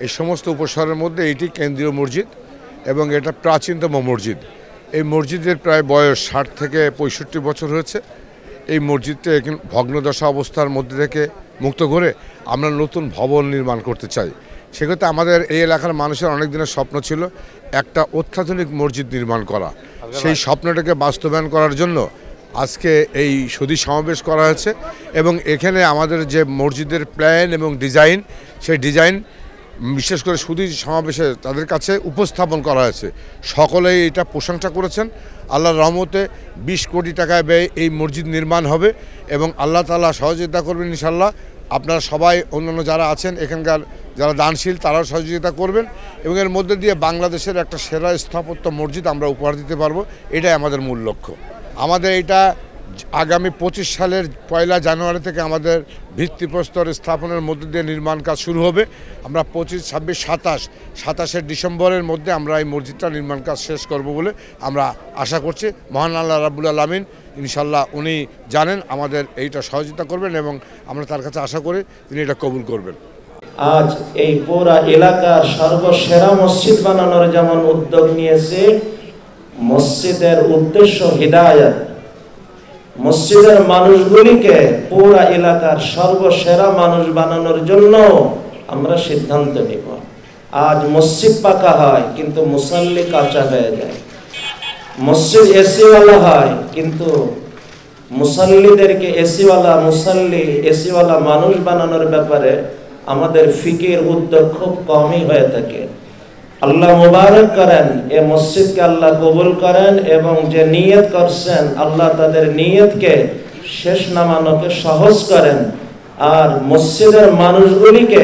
এই সমস্ত উপশহরের মধ্যে এটি কেন্দ্রীয় মসজিদ এবং এটা প্রাচীনতম মসজিদ। এই মসজিদের প্রায় বয়স 60 থেকে 65 বছর হয়েছে। এই মসজিদটা এখন ভগ্নদশা অবস্থার মধ্যে থেকে মুক্ত করে আমরা নতুন ভবন নির্মাণ করতে চাই। সেক্ষেত্রে আমাদের এই এলাকার মানুষের অনেক দিনের স্বপ্ন ছিল একটা অত্যাধুনিক মসজিদ নির্মাণ করা। সেই স্বপ্নটাকে বাস্তবায়ন করার জন্য আজকে এই সুধী সমাবেশ করা হয়েছে এবং এখানে আমাদের যে মসজিদের প্ল্যান এবং ডিজাইন, সেই ডিজাইন বিশেষ করে সুধী সমাবেশে তাদের কাছে উপস্থাপন করা হয়েছে। সকলেই এটা প্রশংসা করেছেন। আল্লাহর রহমতে 20 কোটি টাকায় ব্যয় এই মসজিদ নির্মাণ হবে এবং আল্লাহ তাআলা সহযোগিতা করবেন ইনশাআল্লাহ। আপনারা সবাই অন্যান্য যারা আছেন এখানকার যারা দানশীল তারাও সহযোগিতা করবেন এবং এর মধ্যে দিয়ে বাংলাদেশের একটা সেরা স্থাপত্য মসজিদ আমরা উপহার দিতে পারবো। এটাই আমাদের মূল লক্ষ্য। আমাদের এটা আগামী 25 সালের 1 জানুয়ারি থেকে আমাদের ভিত্তিপ্রস্তর স্থাপনের মধ্যে দিয়ে নির্মাণ কাজ শুরু হবে। আমরা 25, 26, 27 ডিসেম্বরের মধ্যে আমরা এই মসজিদটা নির্মাণ কাজ শেষ করব বলে আমরা আশা করছি। মহান আল্লাহ রাব্বুল আলামিন ইনশাআল্লাহ উনি জানেন আমাদের এইটা সহযোগিতা করবেন এবং আমরা তার কাছে আশা করি তিনি এটা কবুল করবেন। আজ এই পুরা এলাকার সর্বসেরা মসজিদ বানানোর যেমন উদ্যোগ নিয়েছে, মসজিদের উদ্দেশ্য হিদায়াত, মসজিদের মানুষগুলিকে পুরা এলাকার সর্বসেরা মানুষ বানানোর জন্য আমরা সিদ্ধান্ত নিব। আজ মসজিদ পাকা হয় কিন্তু মুসাল্লি কাঁচা হয়ে যায়, মসজিদ এসিওয়ালা হয় কিন্তু মুসাল্লিদেরকে এসিওয়ালা মানুষ বানানোর ব্যাপারে আমাদের ফিকির উদ্যোগ খুব কমই হয়ে থাকে। আল্লাহ মুবারক করেন, এ মসজিদকে আল্লাহ কবুল করেন এবং যে নিয়ত করছেন আল্লাহ তাদের নিয়তকে শেষ নামানোকে সহজ করেন। আর মসজিদের মানুষগুলিকে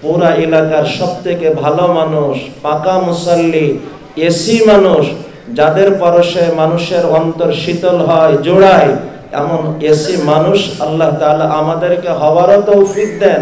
পুরা এলাকার সবথেকে ভালো মানুষ, পাকা মুসাল্লি, এসি মানুষ, যাদের পরশে মানুষের অন্তর শীতল হয়, জোড়ায়, এমন এসি মানুষ আল্লাহ তাআলা আমাদেরকে হওয়ারও তৌফিক দেন।